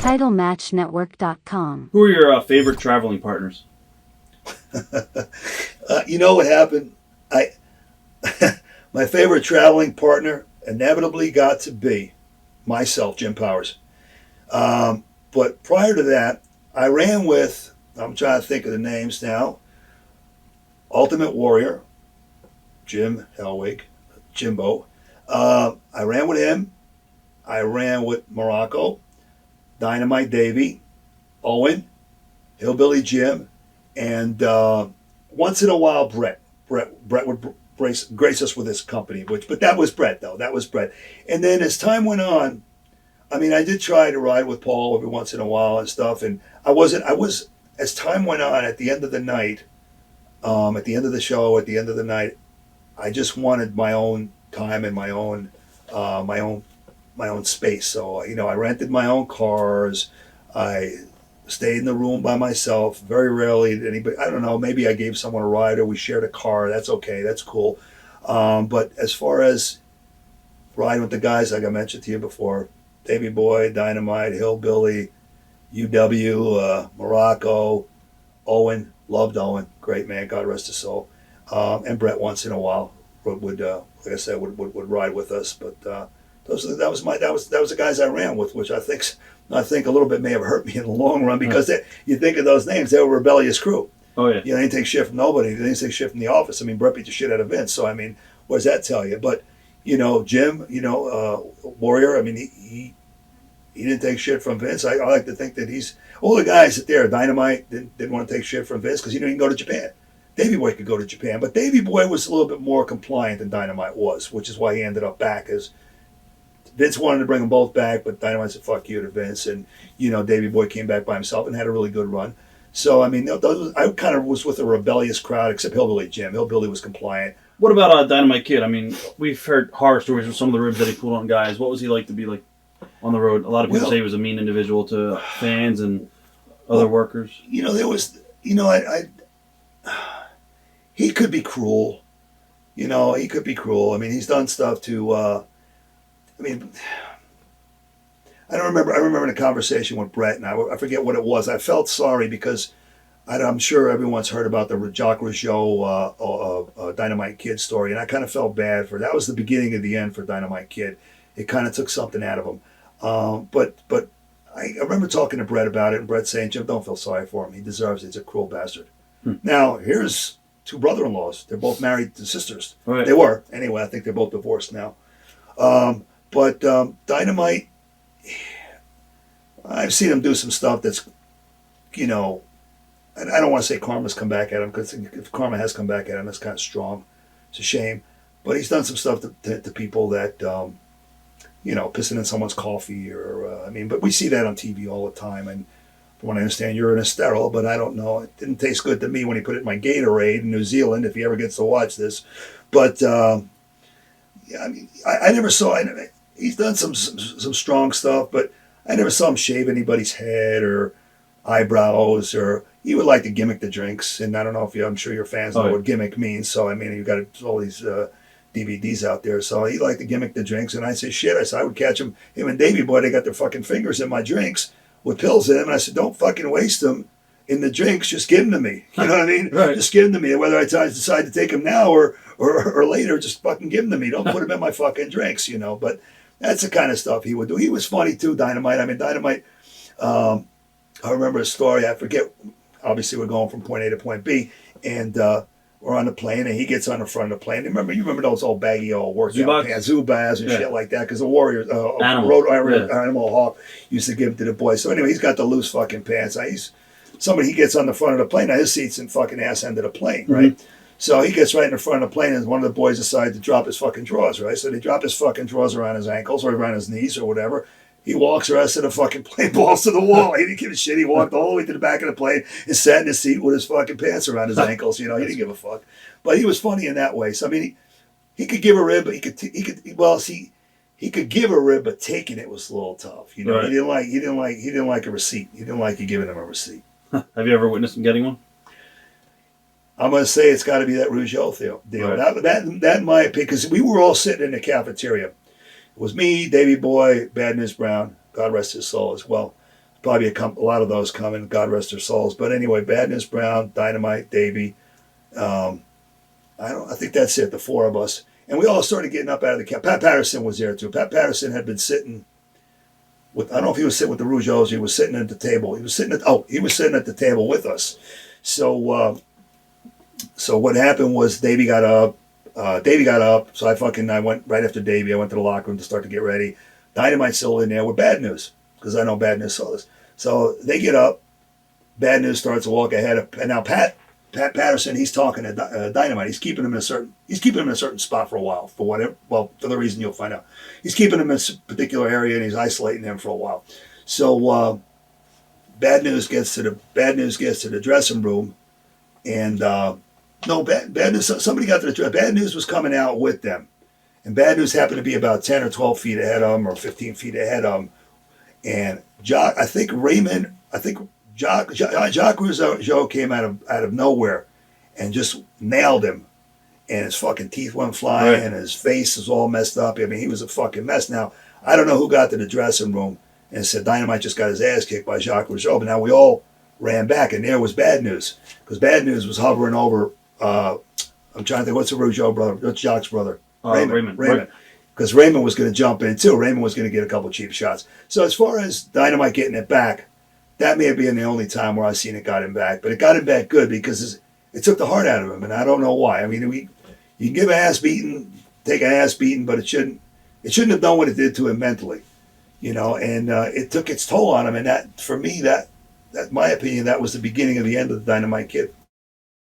TitleMatchNetwork.com. Who are your favorite traveling partners? You know what happened? My favorite traveling partner inevitably got to be myself, Jim Powers. But prior to that, I ran with, I'm trying to think of the names now, Ultimate Warrior, Jim Hellwig, Jimbo. I ran with him. I ran with Morocco, Dynamite Davey, Owen, Hillbilly Jim, and once in a while Brett. Brett would grace us with his company, but that was Brett though. That was Brett. And then as time went on, I mean, I did try to ride with Paul every once in a while and stuff, and I was as time went on at the end of the night, at the end of the show, at the end of the night, I just wanted my own time and my own space. So I rented my own cars. I stayed in the room by myself. Very rarely did anybody. I don't know. Maybe I gave someone a ride or we shared a car. That's okay. That's cool. But as far as riding with the guys, like I mentioned to you before, Davey Boy, Dynamite, Hillbilly, UW, Morocco, Owen. Loved Owen. Great man. God rest his soul. And Brett once in a while would like I said, would ride with us. But that was the guys I ran with, which I think a little bit may have hurt me in the long run because you think of those names, they were a rebellious crew. Oh yeah. They didn't take shit from nobody. They didn't take shit from the office. I mean, Brett beat the shit out of Vince. So I mean, what does that tell you? But Jim, Warrior. I mean, he didn't take shit from Vince. I like to think that all the guys that there, Dynamite didn't want to take shit from Vince because he can go to Japan. Davey Boy could go to Japan, but Davey Boy was a little bit more compliant than Dynamite was, which is why he ended up back. As Vince wanted to bring them both back, but Dynamite said "fuck you" to Vince, and Davey Boy came back by himself and had a really good run. So I mean, I kind of was with a rebellious crowd, except Hillbilly Jim. Hillbilly was compliant. What about Dynamite Kid? I mean, we've heard horror stories of some of the ribs that he pulled on guys. What was he like to be like on the road? A lot of people say he was a mean individual to fans and other workers. There was, he could be cruel. He could be cruel. I mean, he's done stuff to. I don't remember. I remember in a conversation with Brett, and I forget what it was. I felt sorry because I'm sure everyone's heard about the Jacques Rougeau Dynamite Kid story, and I kind of felt bad for that. Was the beginning of the end for Dynamite Kid. It kind of took something out of him. But I remember talking to Brett about it, and Brett saying, "Jim, don't feel sorry for him. He deserves it. He's a cruel bastard." Now, here's two brother-in-laws. They're both married to sisters. Right. They were. Anyway, I think they're both divorced now. But Dynamite, I've seen him do some stuff that's, I don't want to say karma's come back at him, because if karma has come back at him, that's kind of strong. It's a shame. But he's done some stuff to people that, pissing in someone's coffee but we see that on TV all the time. And from what I understand, you're in a sterile, but I don't know. It didn't taste good to me when he put it in my Gatorade in New Zealand, if he ever gets to watch this. But, I never saw, he's done some strong stuff, but I never saw him shave anybody's head or eyebrows, or he would like to gimmick the drinks. And I don't know if I'm sure your fans know what gimmick means. So, I mean, you've got all these DVDs out there. So he liked to gimmick the drinks. And I said, shit, I would catch him and Davey Boy, they got their fucking fingers in my drinks with pills in them. And I said, don't fucking waste them in the drinks. Just give them to me. You know what I mean? Right. Just give them to me. Whether I decide to take them now or later, just fucking give them to me. Don't put them in my fucking drinks, But that's the kind of stuff he would do. He was funny too, Dynamite. I mean, Dynamite, I remember a story. I forget. Obviously, we're going from point A to point B, and we're on the plane, and he gets on the front of the plane. You remember those old baggy old workout pants, Zubaz and shit like that, because the Warriors, Animal Hawk used to give it to the boys. So anyway, he's got the loose fucking pants. He gets on the front of the plane. Now his seat's in fucking ass end of the plane, right? Mm-hmm. So he gets right in the front of the plane, and one of the boys decides to drop his fucking drawers, right? So they drop his fucking drawers around his ankles or around his knees or whatever. He walks the rest of the fucking plane, balls to the wall. He didn't give a shit. He walked all the way to the back of the plane and sat in his seat with his fucking pants around his ankles. He didn't give a fuck. But he was funny in that way. So I mean, he could give a rib, but he could give a rib, but taking it was a little tough. Right. He didn't like a receipt. He didn't like you giving him a receipt. Have you ever witnessed him getting one? I'm going to say it's got to be that Rougeau deal. Right. That in my opinion, because we were all sitting in the cafeteria. It was me, Davey Boy, Bad News Brown, God rest his soul as well. probably a lot of those coming. God rest their souls. But anyway, Bad News Brown, Dynamite, Davey. I think that's it. The four of us, and we all started getting up out of the cab. Pat Patterson was there too. Pat Patterson had been sitting with. I don't know if he was sitting with the Rougeaus. He was sitting at the table. He was sitting at the table with us. So what happened was Davey got up. So I went right after Davey. I went to the locker room to start to get ready. Dynamite's still in there with Bad News because I know Bad News saw this. So they get up. Bad News starts to walk ahead, and now Pat Patterson, he's talking to Dynamite. He's keeping him in a certain spot for a while, for the reason you'll find out. He's keeping him in a particular area, and he's isolating him for a while. So Bad News gets to the dressing room, and Bad News. Somebody got to the dressing. Bad News was coming out with them, and Bad News happened to be about 10 or 12 feet ahead of him, or 15 feet ahead of him. And Jacques Rougeau came out of nowhere and just nailed him, and his fucking teeth went flying, and his face was all messed up. I mean, he was a fucking mess. Now, I don't know who got to the dressing room and said Dynamite just got his ass kicked by Jacques Rougeau, but now we all ran back, and there was Bad News, because Bad News was hovering over. I'm trying to think, what's the Rougeau brother? What's Jacques' brother? Raymond. Because Raymond was going to jump in too. Raymond was going to get a couple cheap shots. So as far as Dynamite getting it back, that may have been the only time where I've seen it got him back. But it got him back good because it took the heart out of him, and I don't know why. I mean, you can give an ass beating, take an ass beating, but it shouldn't have done what it did to him mentally, And it took its toll on him, and that, for me, that my opinion, that was the beginning of the end of the Dynamite Kid.